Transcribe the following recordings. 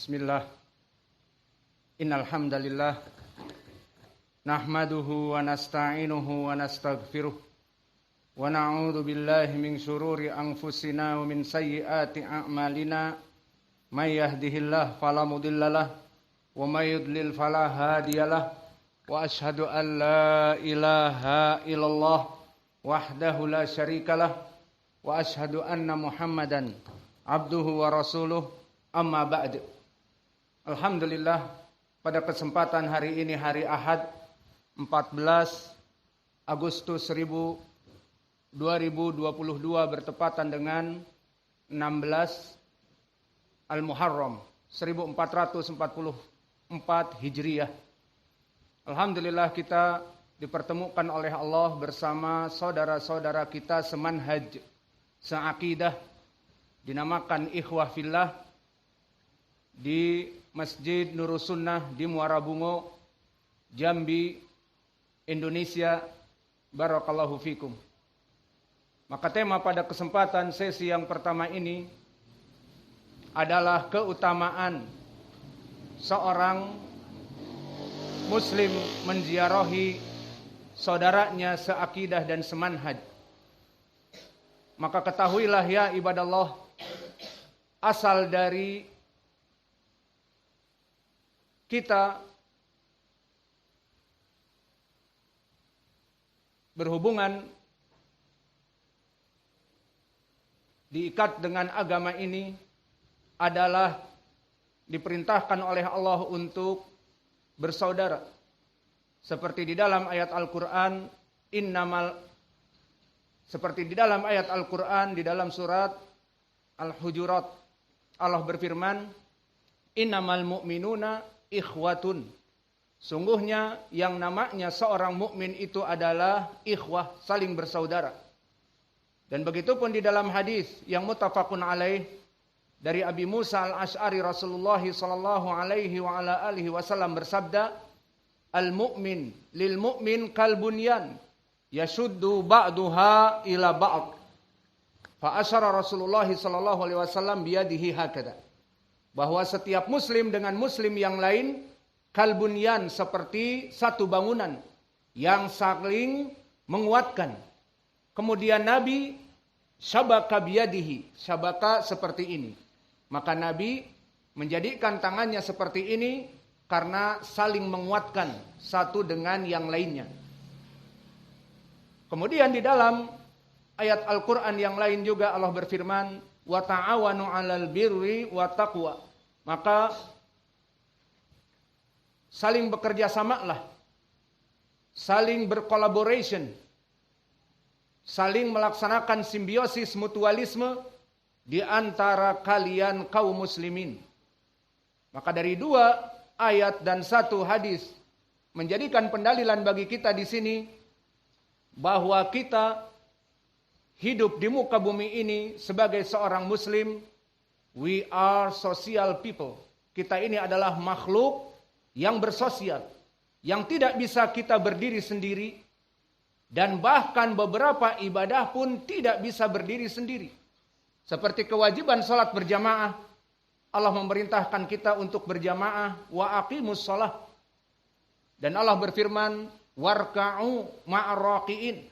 Bismillah. Innal hamdalillah nahmaduhu wa nasta'inuhu wa nastaghfiruh wa na'udzu billahi min syururi anfusina wa min sayyiati a'malina may yahdihillahu fala mudhillalah wa may yudlil fala hadiyalah wa asyhadu an la ilaha illallah wahdahu la syarikalah wa asyhadu anna Muhammadan abduhu wa rasuluh amma ba'd. Alhamdulillah, pada kesempatan hari ini hari Ahad 14 Agustus 2022 bertepatan dengan 16 Al-Muharram 1444 Hijriah. Alhamdulillah kita dipertemukan oleh Allah bersama saudara-saudara kita semanhaj, seakidah, dinamakan ikhwah fillah di Masjid Nurus Sunnah di Muara Bungo, Jambi, Indonesia. Barakallahu fikum. Maka tema pada kesempatan sesi yang pertama ini adalah keutamaan seorang muslim menziarahi saudaranya seakidah dan semanhaj. Maka ketahuilah ya ibadallah, asal dari kita berhubungan diikat dengan agama ini adalah diperintahkan oleh Allah untuk bersaudara. Seperti di dalam ayat Al-Qur'an, seperti di dalam ayat Al-Qur'an di dalam surat Al-Hujurat, Allah berfirman, innamal mu'minuna ikhwatun. Sungguhnya yang namanya seorang mukmin itu adalah ikhwah, saling bersaudara. Dan begitu pun di dalam hadis yang muttafaqun alaih dari Abi Musa al-Asy'ari, Rasulullah sallallahu alaihi wa ala alihi wasallam bersabda, al-mu'min lil mu'min kal bunyan yashuddu ba'duha ila ba'd. Fa asyara Rasulullah sallallahu alaihi wasallam biyadihi hakada. Bahwa setiap muslim dengan muslim yang lain kalbunyan, seperti satu bangunan yang saling menguatkan. Kemudian Nabi syabaka biyadihi, syabaka seperti ini. Maka Nabi menjadikan tangannya seperti ini karena saling menguatkan satu dengan yang lainnya. Kemudian di dalam ayat Al-Quran yang lain juga Allah berfirman, wa ta'awanu 'alal birri wa taqwa. Maka saling bekerja samalah, saling berkolaborasi, saling melaksanakan simbiosis mutualisme di antara kalian kaum muslimin. Maka dari dua ayat dan satu hadis menjadikan pendalilan bagi kita di sini bahwa kita hidup di muka bumi ini sebagai seorang muslim. We are social people. Kita ini adalah makhluk yang bersosial, yang tidak bisa kita berdiri sendiri, dan bahkan beberapa ibadah pun tidak bisa berdiri sendiri. Seperti kewajiban salat berjamaah, Allah memerintahkan kita untuk berjamaah, wa aqimus shalah. Dan Allah berfirman, warka'u ma'ar raqiin.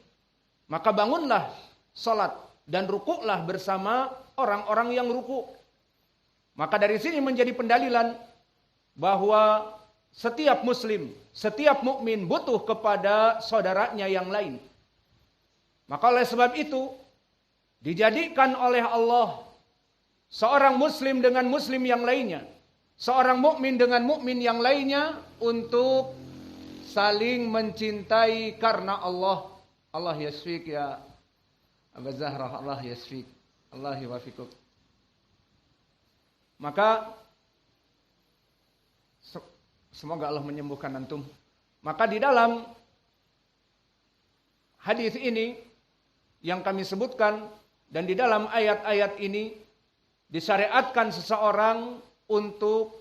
Maka bangunlah salat dan rukuklah bersama orang-orang yang rukuk. Maka dari sini menjadi pendalilan bahwa setiap muslim, setiap mukmin butuh kepada saudaranya yang lain. Maka oleh sebab itu dijadikan oleh Allah seorang muslim dengan muslim yang lainnya, seorang mukmin dengan mukmin yang lainnya untuk saling mencintai karena Allah. Allah yasfik ya Abu Zahrah, Allah yasfik, Allah yuwafiquk. Maka semoga Allah menyembuhkan antum. Maka di dalam hadis ini yang kami sebutkan dan di dalam ayat-ayat ini disyariatkan seseorang untuk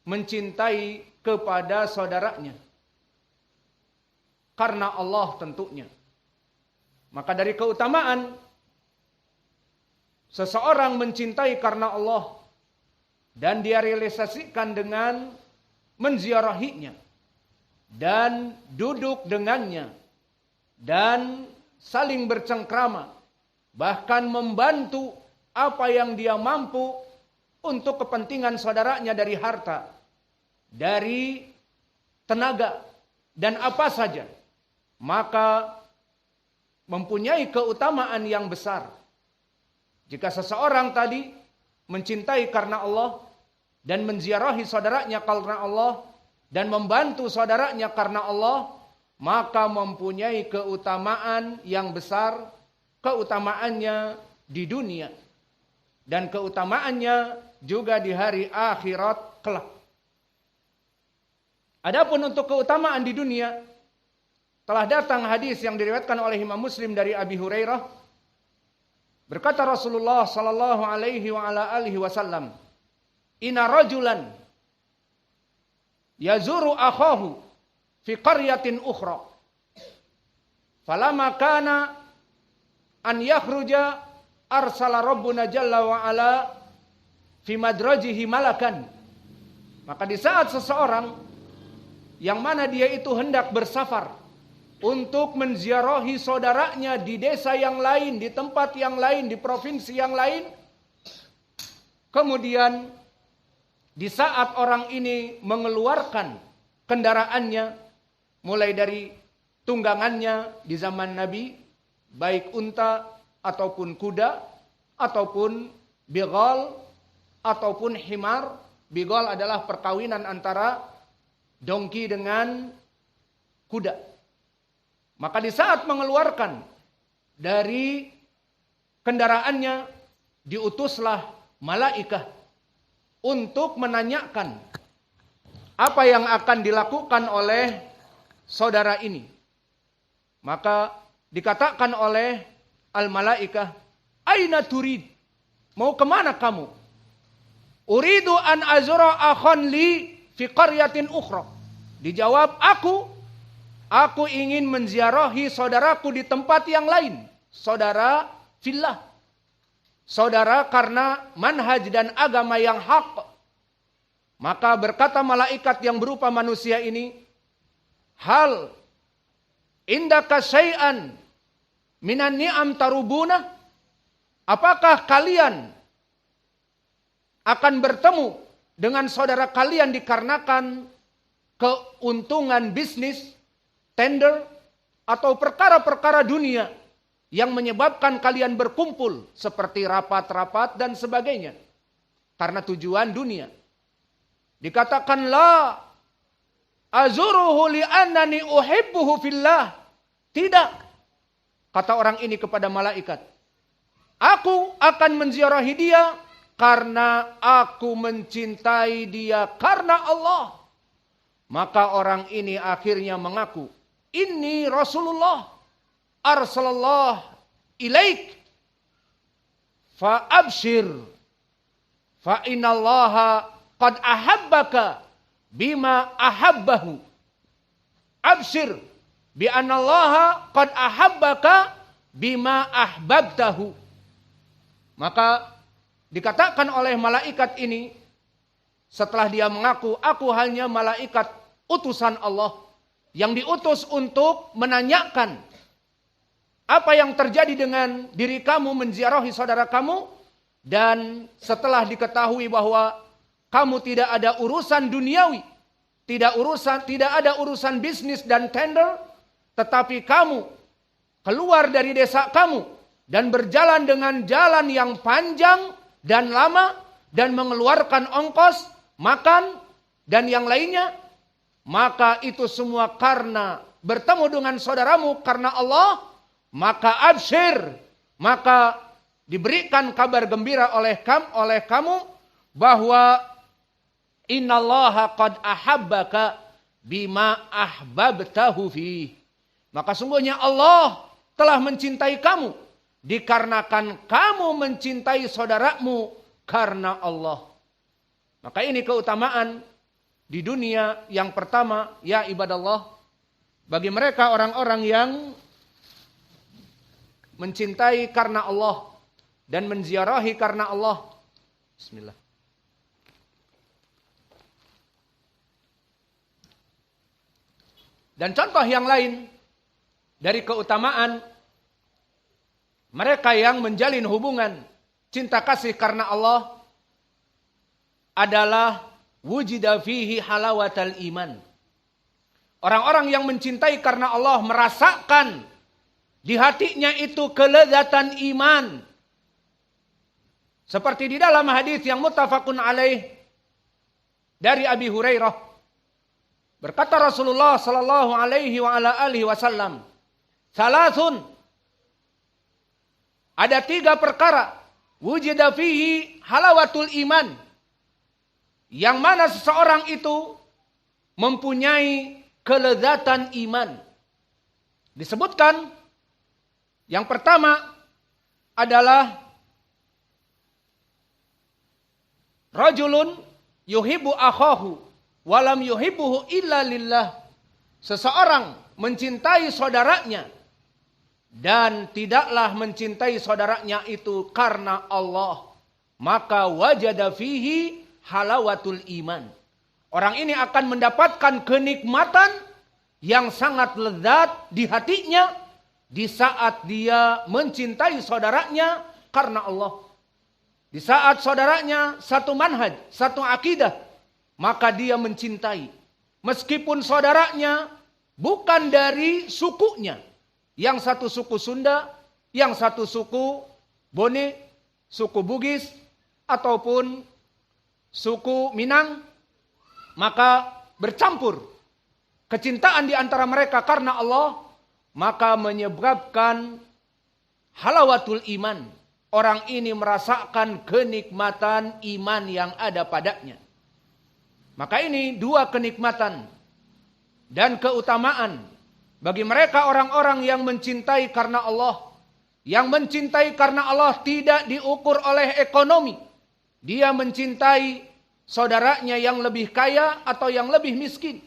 mencintai kepada saudaranya karena Allah tentunya. Maka dari keutamaan seseorang mencintai karena Allah, dan dia realisasikan dengan menziarahinya dan duduk dengannya dan saling bercengkrama, bahkan membantu apa yang dia mampu untuk kepentingan saudaranya dari harta, dari tenaga, dan apa saja, maka mempunyai keutamaan yang besar. Jika seseorang tadi mencintai karena Allah dan menziarahi saudaranya karena Allah dan membantu saudaranya karena Allah, maka mempunyai keutamaan yang besar, keutamaannya di dunia dan keutamaannya juga di hari akhirat kelak. Adapun untuk keutamaan di dunia, telah datang hadis yang diriwayatkan oleh Imam Muslim dari Abi Hurairah. Berkata Rasulullah sallallahu alaihi wa ala alihi wasallam, "Inna rajulan yazuru akhahu fi qaryatin ukhra. Falamma kana an yakhruja arsala rabbuna jalla wa ala fi madrajihi malakan." Maka di saat seseorang yang mana dia itu hendak bersafar untuk menziarahi saudaranya di desa yang lain, di tempat yang lain, di provinsi yang lain, kemudian di saat orang ini mengeluarkan kendaraannya, mulai dari tunggangannya di zaman Nabi, baik unta ataupun kuda, ataupun bighal, ataupun himar. Bighal adalah perkawinan antara dongki dengan kuda. Maka di saat mengeluarkan dari kendaraannya, diutuslah malaikah untuk menanyakan apa yang akan dilakukan oleh saudara ini. Maka dikatakan oleh al-malaikah, "Aina turid?" Mau kemana kamu? "Uridu an azura akhan li fi qaryatin ukhra." Dijawab, aku ingin menziarahi saudaraku di tempat yang lain. Saudara fillah. Saudara karena manhaj dan agama yang hak. Maka berkata malaikat yang berupa manusia ini, "Hal indaka syai'an minan ni'am tarubuna?" Apakah kalian akan bertemu dengan saudara kalian dikarenakan keuntungan bisnis, tender, atau perkara-perkara dunia yang menyebabkan kalian berkumpul seperti rapat-rapat dan sebagainya karena tujuan dunia? Dikatakan, "La azuruhu li'annani uhibbuhu fillah." Tidak, kata orang ini kepada malaikat, "Aku akan menziarahi dia karena aku mencintai dia karena Allah." Maka orang ini akhirnya mengaku, "Inni Rasulullah arsalallah ilaik fa abshir fa innallaha qad ahabbaka bima ahabbahu. Abshir bi annallaha qad ahabbaka bima ahbabtahu." Maka dikatakan oleh malaikat ini, setelah dia mengaku, "Aku hanya malaikat utusan Allah yang diutus untuk menanyakan apa yang terjadi dengan diri kamu menziarahi saudara kamu, dan setelah diketahui bahwa kamu tidak ada urusan duniawi, tidak ada urusan bisnis dan tender, tetapi kamu keluar dari desa kamu dan berjalan dengan jalan yang panjang dan lama dan mengeluarkan ongkos makan dan yang lainnya, maka itu semua karena bertemu dengan saudaramu karena Allah, maka absyir, maka diberikan kabar gembira oleh kamu bahwa innallaha qad ahabbaka bima ahbabtahu fi. Maka sungguhnya Allah telah mencintai kamu dikarenakan kamu mencintai saudaramu karena Allah. Maka ini keutamaan di dunia yang pertama, ya ibadallah, bagi mereka orang-orang yang mencintai karena Allah dan menziarahi karena Allah. Bismillah. Dan contoh yang lain dari keutamaan mereka yang menjalin hubungan cinta kasih karena Allah adalah wujida fihi halawatal iman. Orang-orang yang mencintai karena Allah merasakan di hatinya itu kelezatan iman. Seperti di dalam hadis yang muttafaqun alaih dari Abi Hurairah. Berkata Rasulullah sallallahu alaihi wa ala alihi wasallam, "Salasun." Ada 3 perkara wujida fihi halawatul iman. Yang mana seseorang itu mempunyai kelezatan iman. Disebutkan yang pertama adalah rajulun yuhibbu akhahu walam yuhibbuhu illa lillah. Seseorang mencintai saudaranya dan tidaklah mencintai saudaranya itu karena Allah, maka wajada fihi halawatul iman. Orang ini akan mendapatkan kenikmatan yang sangat lezat di hatinya di saat dia mencintai saudaranya karena Allah. Di saat saudaranya satu manhaj, satu akidah, maka dia mencintai. Meskipun saudaranya bukan dari sukunya. Yang satu suku Sunda, yang satu suku Bone, suku Bugis, ataupun suku Minang, maka bercampur kecintaan di antara mereka karena Allah, maka menyebabkan halawatul iman. Orang ini merasakan kenikmatan iman yang ada padanya. Maka ini 2 kenikmatan dan keutamaan bagi mereka orang-orang yang mencintai karena Allah. Yang mencintai karena Allah tidak diukur oleh ekonomi. Dia mencintai saudaranya yang lebih kaya atau yang lebih miskin.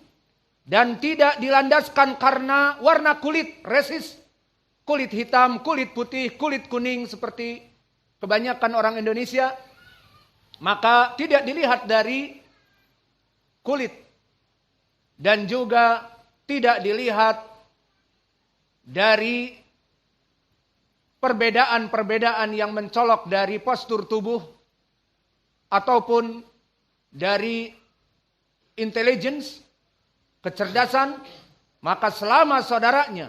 Dan tidak dilandaskan karena warna kulit, resis. Kulit hitam, kulit putih, kulit kuning seperti kebanyakan orang Indonesia. Maka tidak dilihat dari kulit. Dan juga tidak dilihat dari perbedaan-perbedaan yang mencolok dari postur tubuh ataupun dari intelligence, kecerdasan, maka selama saudaranya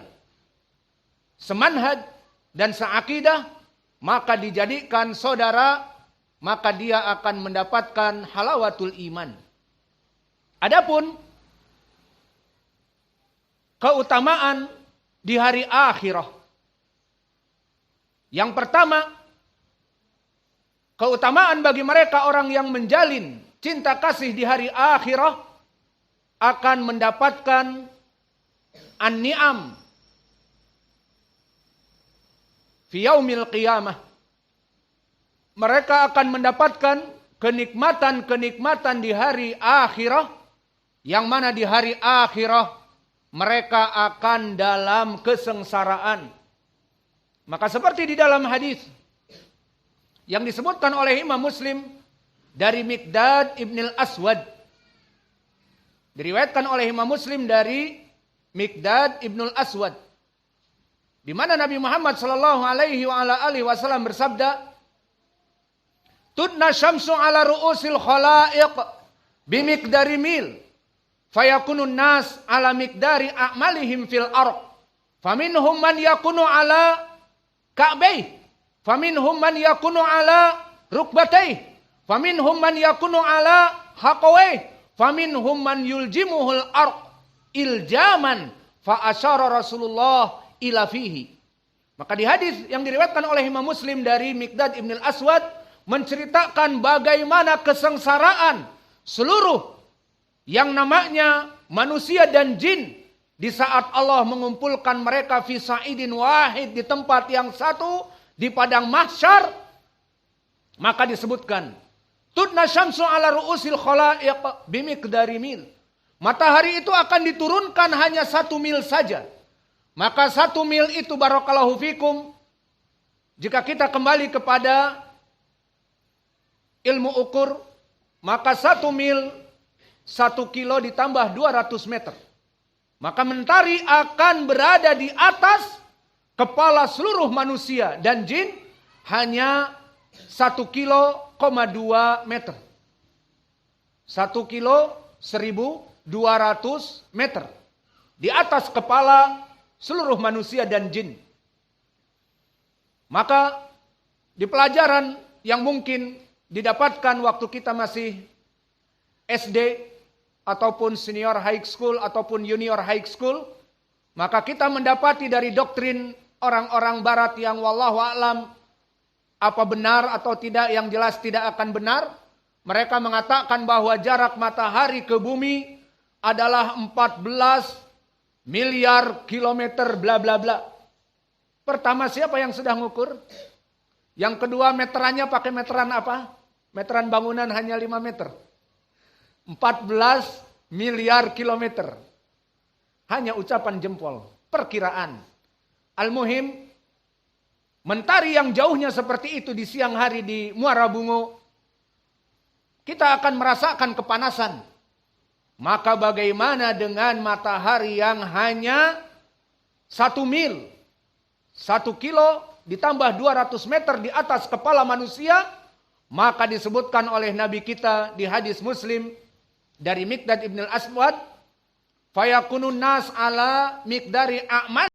semanhaj dan seakidah, maka dijadikan saudara, maka dia akan mendapatkan halawatul iman. Adapun keutamaan di hari akhirah. Yang pertama, keutamaan bagi mereka orang yang menjalin cinta kasih di hari akhirah akan mendapatkan an-ni'am fi yaumil qiyamah. Mereka akan mendapatkan kenikmatan-kenikmatan di hari akhirah, yang mana di hari akhirah mereka akan dalam kesengsaraan. Maka seperti di dalam hadis yang disebutkan oleh Imam Muslim dari Miqdad ibn al-Aswad. Diriwayatkan oleh Imam Muslim dari Miqdad ibn al-Aswad. Di mana Nabi Muhammad sallallahu alaihi wasallam bersabda, "Tudna syamsu ala ru'usil khalaiq bimiqdari mil. Fayakunun nas ala miqdari a'malihim fil arq. Faminhum man yakunu ala ka'baih. Faminhum man yakunu ala rukbataih. Faminhum man yakunu ala haqawaih. Faminhum man yuljimuhul arq iljaman. Fa asyara Rasulullah ila fihi." Maka di hadis yang diriwayatkan oleh Imam Muslim dari Miqdad ibn al-Aswad menceritakan bagaimana kesengsaraan seluruh yang namanya manusia dan jin di saat Allah mengumpulkan mereka fi sa'idin wahid, di tempat yang satu, di padang mahsyar. Maka disebutkan, tudna syamsu ala ru'usil khalaiq bimiqdari mil. Matahari itu akan diturunkan hanya 1 mil saja. Maka 1 mil itu barakallahu fikum, jika kita kembali kepada ilmu ukur, maka 1 mil 1 kilo ditambah 200 meter. Maka mentari akan berada di atas kepala seluruh manusia dan jin hanya 1,2 meter. 1 kilo 1.200 meter. Di atas kepala seluruh manusia dan jin. Maka di pelajaran yang mungkin didapatkan waktu kita masih SD ataupun senior high school ataupun junior high school, maka kita mendapati dari doktrin orang-orang barat yang wallahu a'lam apa benar atau tidak, yang jelas tidak akan benar. Mereka mengatakan bahwa jarak matahari ke bumi adalah 14 miliar kilometer bla bla bla. Pertama, siapa yang sudah ngukur? Yang kedua, meterannya pakai meteran apa? Meteran bangunan hanya 5 meter. 14 miliar kilometer. Hanya ucapan jempol, perkiraan. Al-muhim, mentari yang jauhnya seperti itu di siang hari di Muara Bungo, kita akan merasakan kepanasan. Maka bagaimana dengan matahari yang hanya 1 mil, 1 kilo ditambah 200 meter di atas kepala manusia? Maka disebutkan oleh Nabi kita di hadis Muslim dari Miqdad ibn al-Aswad, fayakunun nas ala miqdari a'mal